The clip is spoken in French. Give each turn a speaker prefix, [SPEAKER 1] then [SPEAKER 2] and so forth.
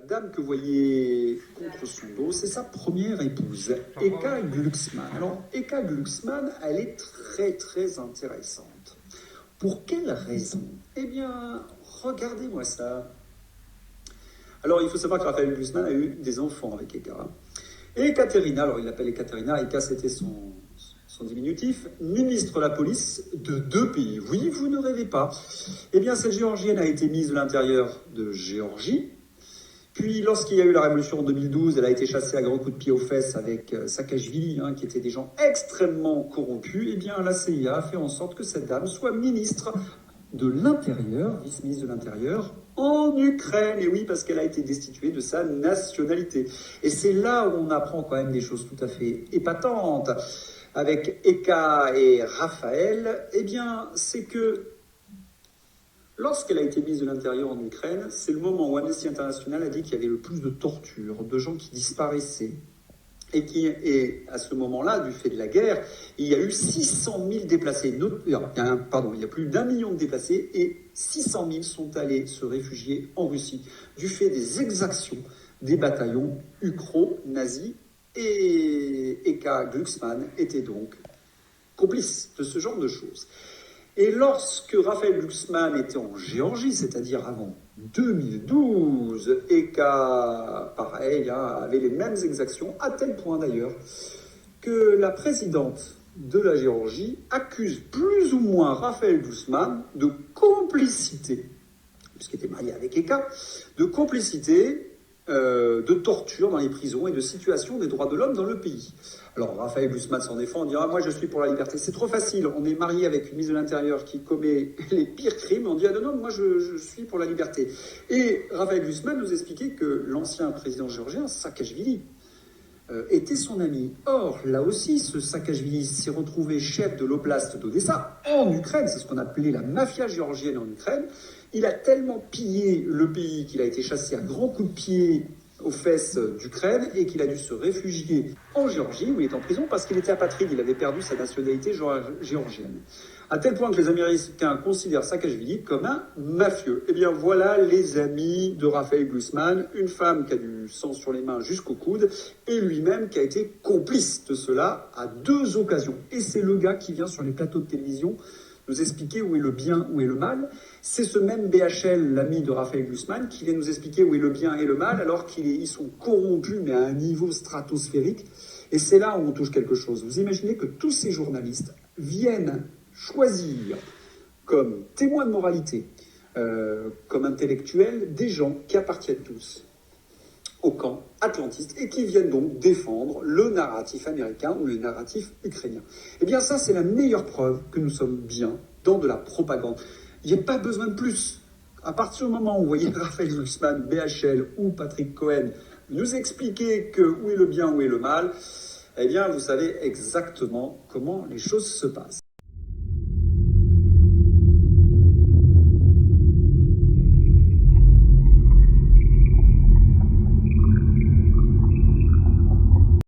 [SPEAKER 1] dame que vous voyez contre son dos, c'est sa première épouse, Eka Glucksmann. Alors, Eka Glucksmann, elle est très très intéressante. Pour quelle raison? Eh bien, regardez-moi ça. Alors, il faut savoir que Raphaël Glucksmann a eu des enfants avec Eka. Et Ekaterina, alors il l'appelle Ekaterina, Eka c'était son diminutif, ministre de la police de 2 pays. Oui, vous ne rêvez pas. Eh bien, cette Géorgienne a été mise de l'intérieur de Géorgie. Puis, lorsqu'il y a eu la révolution en 2012, elle a été chassée à grands coups de pied aux fesses avec Saakashvili, qui étaient des gens extrêmement corrompus. Eh bien, la CIA a fait en sorte que cette dame soit ministre de l'Intérieur, vice-ministre de l'Intérieur, en Ukraine. Et oui, parce qu'elle a été destituée de sa nationalité. Et c'est là où on apprend quand même des choses tout à fait épatantes. Avec Eka et Raphaël, eh bien, c'est que lorsqu'elle a été mise de l'Intérieur en Ukraine, c'est le moment où Amnesty International a dit qu'il y avait le plus de torture, de gens qui disparaissaient. Et à ce moment-là, du fait de la guerre, il y a eu 600 000 déplacés. Il y a plus d'1 million de déplacés et 600 000 sont allés se réfugier en Russie du fait des exactions des bataillons ukro-nazis. Et Eka Glucksmann était donc complice de ce genre de choses. Et lorsque Raphaël Glucksmann était en Géorgie, c'est-à-dire avant 2012, Eka, pareil, avait les mêmes exactions, à tel point d'ailleurs que la présidente de la Géorgie accuse plus ou moins Raphaël Glucksmann de complicité, puisqu'il était marié avec Eka, de complicité, de torture dans les prisons et de situation des droits de l'homme dans le pays. Alors Raphaël Glucksmann s'en défend, on dira « moi je suis pour la liberté ». C'est trop facile, on est marié avec une ministre de l'Intérieur qui commet les pires crimes, on dit « ah non, moi je suis pour la liberté ». Et Raphaël Glucksmann nous expliquait que l'ancien président géorgien, Saakashvili, était son ami. Or, là aussi, ce Saakashvili s'est retrouvé chef de l'oblast d'Odessa, en Ukraine, c'est ce qu'on appelait la mafia géorgienne en Ukraine. Il a tellement pillé le pays qu'il a été chassé à grands coups de pied aux fesses d'Ukraine et qu'il a dû se réfugier en Géorgie où il est en prison parce qu'il était apatride, il avait perdu sa nationalité géorgienne. À tel point que les Américains considèrent Saakashvili comme un mafieux. Eh bien voilà les amis de Raphaël Glucksmann, une femme qui a du sang sur les mains jusqu'au coude et lui-même qui a été complice de cela à 2 occasions. Et c'est le gars qui vient sur les plateaux de télévision nous expliquer où est le bien, où est le mal. C'est ce même BHL, l'ami de Raphaël Glucksmann, qui vient nous expliquer où est le bien et le mal, alors qu'ils sont corrompus, mais à un niveau stratosphérique. Et c'est là où on touche quelque chose. Vous imaginez que tous ces journalistes viennent choisir comme témoins de moralité, comme intellectuels, des gens qui appartiennent tous au camp atlantiste et qui viennent donc défendre le narratif américain ou le narratif ukrainien. Eh bien ça, c'est la meilleure preuve que nous sommes bien dans de la propagande. Il n'y a pas besoin de plus. À partir du moment où vous voyez Raphaël Glucksmann, BHL ou Patrick Cohen nous expliquer que où est le bien, où est le mal, eh bien vous savez exactement comment les choses se passent.